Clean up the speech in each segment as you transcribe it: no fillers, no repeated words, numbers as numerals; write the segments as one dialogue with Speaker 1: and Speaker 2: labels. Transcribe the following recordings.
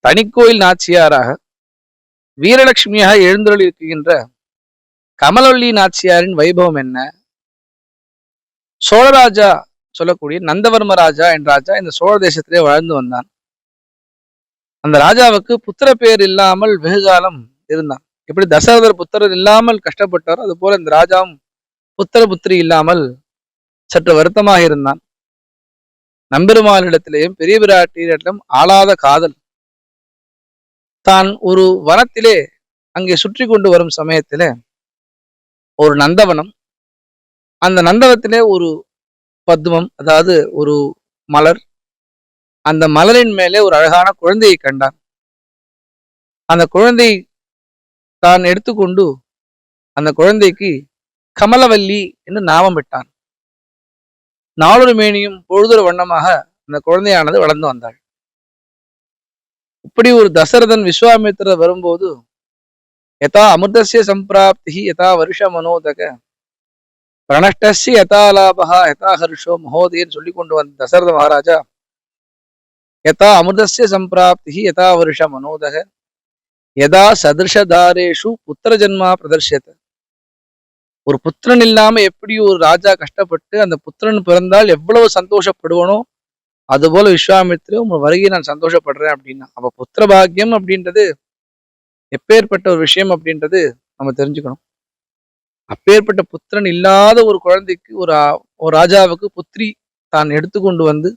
Speaker 1: தனிக்கோயில் நாச்சியாராக வீரலட்சுமியாக எழுந்தருளி இருக்கின்ற கமலவல்லி நாச்சியாரின் வைபவம் என்ன? சோழராஜா சொல்லக்கூடிய நந்தவர்ம ராஜா என்ற ராஜா இந்த சோழ தேசத்திலே வாழ்ந்து வந்தான். அந்த ராஜாவுக்கு புத்திர பேர் இல்லாமல் வெகுகாலம் இருந்தான். எப்படி தசரதர் புத்திரர் இல்லாமல் கஷ்டப்பட்டாரோ அது போல இந்த ராஜாவும் புத்திர புத்திரி இல்லாமல் சற்று வருத்தமாக இருந்தான். நம்பெருமாளிடத்திலேயும் பெரிய பிராட்டியிடம் ஆளாத காதல். தான் ஒரு வனத்திலே அங்கே சுற்றி கொண்டு வரும் சமயத்திலே ஒரு நந்தவனம், அந்த நந்தவத்திலே ஒரு பத்மம், அதாவது ஒரு மலர், அந்த மலரின் மேலே ஒரு அழகான குழந்தையை கண்டான். அந்த குழந்தை தான் எடுத்துக்கொண்டு அந்த குழந்தைக்கு கமலவல்லி என்று நாமம் விட்டான். நாளொரு மேனியும் பொழுதொரு வண்ணமாக அந்த குழந்தையானது வளர்ந்து வந்தாள். இப்படி ஒரு தசரதன் விஸ்வாமித்திரர் வரும்போது யதா அமிர்தசிய சம்பிராப்தி யதா வருஷ மனோதக பிரணஷ்டசி யதா லாபகா யதா ஹர்ஷோ மகோதயன்னு சொல்லி கொண்டு வந்த தசரத மகாராஜா யதா அமிர்தசிய சம்பிராப்தி யதா வருஷ மனோதக யதா சதிருஷதாரேஷு புத்திர ஜன்மா பிரதர்ஷியத. ஒரு புத்திரன் இல்லாம எப்படி ஒரு ராஜா கஷ்டப்பட்டு அந்த புத்திரன் பிறந்தால் எவ்வளவு சந்தோஷப்படுவனோ அதுபோல விஸ்வாமித்திர உங்க வருகையை நான் சந்தோஷப்படுறேன் அப்படின்னா, அப்ப புத்திர பாக்கியம் அப்படின்றது எப்பேற்பட்ட ஒரு விஷயம் அப்படின்றது நம்ம தெரிஞ்சுக்கணும். அப்பேற்பட்ட புத்திரன் இல்லாத ஒரு குழந்தைக்கு ஒரு ராஜாவுக்கு புத்திரி தான் எடுத்துக்கொண்டு வந்து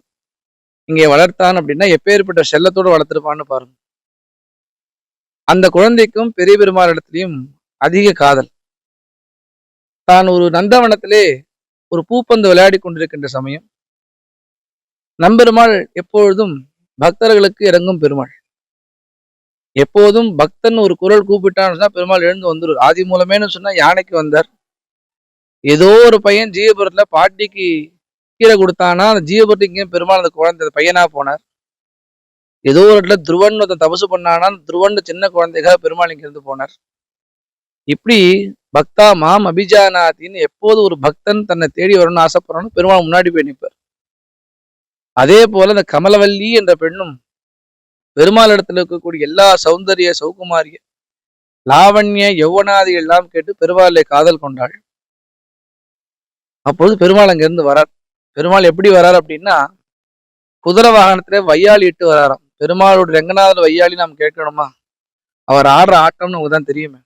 Speaker 1: இங்கே வளர்த்தான் அப்படின்னா எப்பேற்பட்ட செல்லத்தோடு வளர்த்திருப்பான்னு பாருங்க. அந்த குழந்தைக்கும் பெரிய பெருமாள் இடத்துலையும் அதிக காதல். தான் ஒரு நந்தவனத்திலே ஒரு பூப்பந்து விளையாடி கொண்டிருக்கின்ற சமயம் நம்பெருமாள் எப்பொழுதும் பக்தர்களுக்கு இறங்கும் பெருமாள். எப்போதும் பக்தன் ஒரு குரல் கூப்பிட்டான்னு பெருமாள் எழுந்து வந்துடும். ஆதி மூலமேனு சொன்னா யானைக்கு வந்தார். ஏதோ ஒரு பையன் ஜீவபுரத்துல பாட்டிக்கு கீரை கொடுத்தானா அந்த ஜீவபுரத்துக்கு பெருமாள் அந்த குழந்தை பையனா போனார். ஏதோ ஒரு இடத்துல துருவன் தபசு பண்ணானா துருவன் சின்ன குழந்தைக்காக பெருமாள் இங்க இருந்து போனார். இப்படி பக்தா மாம் அபிஜானாத்தின்னு எப்போது ஒரு பக்தன் தன்னை தேடி வரணும்னு ஆசைப்படுறான்னு பெருமாள் முன்னாடி போய் நிற்பார். அதே போல இந்த கமலவல்லி என்ற பெண்ணும் பெருமாள் இடத்துல இருக்கக்கூடிய எல்லா சௌந்தரிய சௌகுமாரிய லாவண்ய யௌவனாதி எல்லாம் கேட்டு பெருமாளை காதல் கொண்டாள். அப்போது பெருமாள் அங்கிருந்து வரார். பெருமாள் எப்படி வரார் அப்படின்னா குதிரை வாகனத்திலே வையாளி இட்டு வராராம். பெருமாளோட ரெங்கநாதர் வையாளி நாம் கேட்கணுமா? அவர் ஆடுற ஆட்டம்னு நமக்கு தான் தெரியுமே.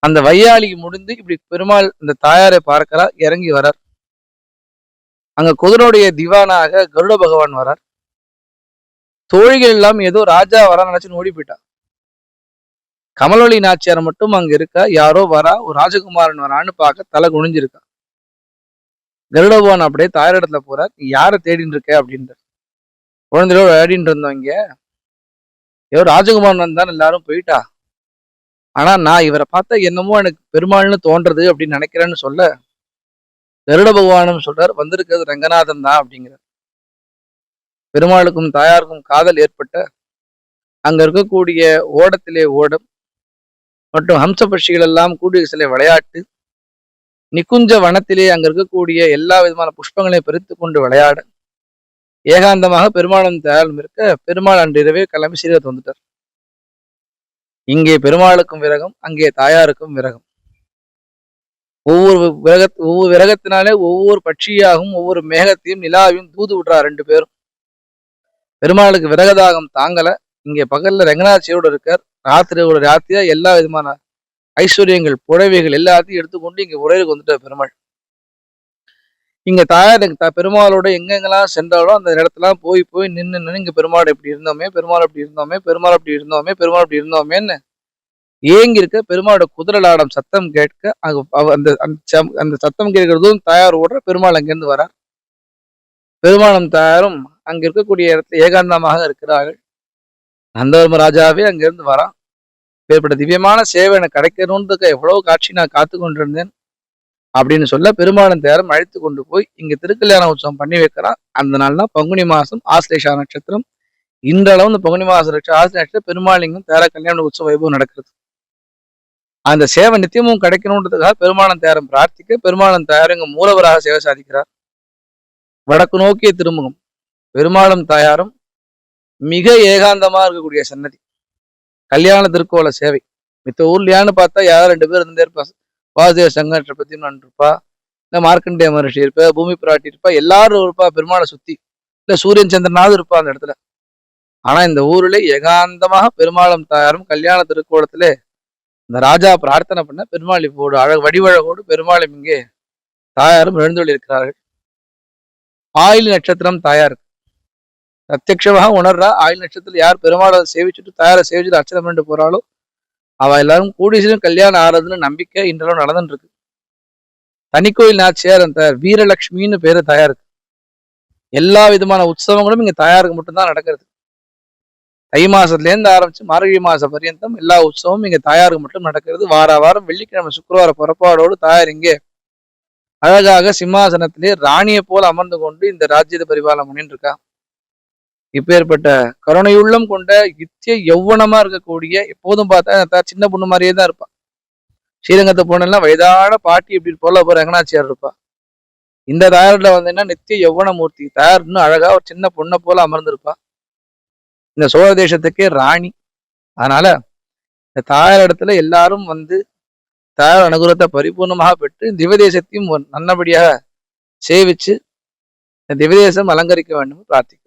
Speaker 1: அந்த வையாளிக்கு முடிந்து இப்படி பெருமாள் இந்த தாயாரை பார்க்கிறார், இறங்கி வரார். அங்க குதிரையுடைய திவானாக கருட பகவான் வரார். தோழிகள் எல்லாம் ஏதோ ராஜா வரா நினைச்சுன்னு ஓடி போயிட்டா. கமலவல்லி நாச்சியார் மட்டும் அங்க இருக்கா. யாரோ வரா, ஒரு ராஜகுமாரன் வரான்னு பார்க்க தலை குனிஞ்சிருக்கா. கருட பகவான் அப்படியே தாயாரிடத்துல போறார். நீ யாரை தேடின்னு இருக்க அப்படின்ற. குழந்தையோட விளையாடின்னு இருந்தோம் இங்க. ஏதோ ராஜகுமாரன் வந்தான்னு எல்லாரும் போயிட்டா. ஆனா நான் இவரை பார்த்தா என்னமோ எனக்கு பெருமாள்னு தோன்றது அப்படின்னு நினைக்கிறேன்னு சொல்ல கருட பகவானும் சொல்றார் வந்திருக்கிறது ரங்கநாதன் தான் அப்படிங்கிறார். பெருமாளுக்கும் தாயாருக்கும் காதல் ஏற்பட்ட அங்க இருக்கக்கூடிய ஓடத்திலே ஓடம் மற்றும் ஹம்ச பட்சிகள் எல்லாம் கூடிய சில விளையாட்டு, நிக்குஞ்ச வனத்திலே அங்க இருக்கக்கூடிய எல்லா விதமான புஷ்பங்களையும் பறித்து கொண்டு விளையாட ஏகாந்தமாக பெருமாளும் தாயாரும் இருக்க பெருமாள் அன்றிரவே கிளம்பி சீரகத்து வந்துட்டார். இங்கே பெருமாளுக்கும் விரகம், அங்கே தாயாருக்கும் விரகம். ஒவ்வொரு விரகத்தினாலே ஒவ்வொரு பட்சியாகவும் ஒவ்வொரு மேகத்தையும் நிலாவையும் தூது விடுறா ரெண்டு பேரும். பெருமாளுக்கு விரகதாகம் தாங்கல. இங்கே பகல்ல ரங்கநாச்சியோடு இருக்கார். ராத்திரியா எல்லா விதமான ஐஸ்வர்யங்கள் புடவைகள் எல்லாத்தையும் எடுத்துக்கொண்டு இங்க உரையிற்கு வந்துட்டார் பெருமாள். இங்க தாயார் பெருமாளோட எங்கெங்கெல்லாம் சென்றாலும் அந்த இடத்துல போய் நின்று இங்க பெருமாள் எப்படி இருந்தோமே, பெருமாள் அப்படி இருந்தோமே, பெருமாள் அப்படி இருந்தோமே, பெருமாள் அப்படி இருந்தோமேன்னு ஏங்கி இருக்க. பெருமாளோட குதிரலாடம் சத்தம் கேட்க அந்த சத்தம் கேட்கிறதும் தாயார் ஓடுற பெருமாள் அங்கிருந்து வரார். பெருமாளும் தாயாரும் அங்க இருக்கக்கூடிய இடத்துல ஏகாந்தமாக இருக்கிறார்கள். நந்தவர்ம ராஜாவே அங்கிருந்து வரான். ஏற்பட்ட திவ்யமான சேவை எனக்கு கிடைக்கணும்ன்றதுக்கு எவ்வளவு காட்சி நான் காத்து கொண்டிருந்தேன் அப்படின்னு சொல்ல பெருமாளும் தாயாரும் அழைத்து கொண்டு போய் இங்க திருக்கல்யாண உற்சவம் பண்ணி வைக்கிறான். அந்த நாள் தான் பங்குனி மாசம் ஆஸ்லேஷா நட்சத்திரம். இன்றளவு இந்த பங்குனி மாசம் ஆஸ்லேஷ நட்சத்திரம் பெருமாளிங்கும் தாயார கல்யாண உற்சவ வைபவம் நடக்கிறது. அந்த சேவை நித்தியமும் கிடைக்கணுன்றதுக்காக பெருமாளும் தாயாரும் பிரார்த்திக்க பெருமாளும் தாயாரும் இங்க மூலவராக சேவை சாதிக்கிறார். வடக்கு நோக்கிய திருமுகம். பெருமாளும் தாயாரும் மிக ஏகாந்தமா இருக்கக்கூடிய சன்னதி. கல்யாண திருக்கோல சேவை. மித்த ஊர்லயான்னு பார்த்தா யாரோ 2 பேர் இருந்துட்டே இருப்பா. வாசுதேவ சங்கர பிரத்யும்னன் இருப்பா. இல்ல மார்க்கண்டேய மகரிஷி இருப்பா, பூமி பிராட்டி இருப்பா, எல்லாரும் இருப்பா பெருமாளை சுத்தி. இல்ல சூரியன் சந்திரனாவது இருப்பா அந்த இடத்துல. ஆனா இந்த ஊரிலே ஏகாந்தமாக பெருமாளும் தாயாரும் கல்யாண திருக்கோலத்திலே இந்த ராஜா பிரார்த்தனை பண்ண பெருமாள் இப்போடு வடிவழகோடு பெருமாளும் இங்கே தாயாரும் எழுந்தொழியிருக்கிறார்கள். ஆயிலி நட்சத்திரம் தாயார் பிரத்யட்சமாக உணர்றா. ஆயுள் நட்சத்திரத்தில் யார் பெருமாளை சேவிச்சுட்டு தாயாரை சேவிச்சுட்டு அர்ச்சனை பண்ணிட்டு போறாளோ அவ எல்லாரும் கூடிய சீக்கிரம் கல்யாணம் ஆறதுன்னு நம்பிக்கை இன்றளவு நடந்துட்டு இருக்கு. தனிக்கோயில் நாச்சியார் அந்த வீரலட்சுமின்னு பேரு தாயாருக்கு. எல்லா விதமான உற்சவங்களும் இங்க தாயாருக்கு மட்டும்தான் நடக்கிறது. தை மாசத்துல இருந்து ஆரம்பிச்சு மார்கழி மாசம் பர்யந்தம் எல்லா உற்சவமும் இங்க தாயாருக்கு மட்டும் நடக்கிறது. வார வாரம் வெள்ளிக்கிழமை சுக்கிரவார புறப்பாடோடு தாயார் இங்கே அழகாக சிம்மாசனத்திலே ராணியை போல அமர்ந்து கொண்டு இந்த ராஜ்யத்தை பரிபாலனம் பண்ணிட்டு இருக்கா. இப்பேற்பட்ட கருணையுள்ளம் கொண்ட நித்திய யௌவனமா இருக்கக்கூடிய எப்போதும் பார்த்தா சின்ன பொண்ணு மாதிரியே தான் இருப்பா. ஸ்ரீரங்கத்தை போனெல்லாம் வயதான பாட்டி இப்படி போல ரங்கநாச்சியார் இருப்பா. இந்த தாயார்ல வந்தீங்கன்னா நித்திய யௌவன மூர்த்தி தாயார் இன்னும் அழகா ஒரு சின்ன பொண்ணை போல அமர்ந்திருப்பா. இந்த சோழ தேசத்துக்கே ராணி. அதனால இந்த தாயார் இடத்துல எல்லாரும் வந்து தாயார் அனுகூலத்தை பரிபூர்ணமாக பெற்று திவ்யதேசத்தையும் நல்லபடியாக சேவிச்சு திவ்யதேசம் அலங்கரிக்க வேண்டும் பிரார்த்திக்கிறேன்.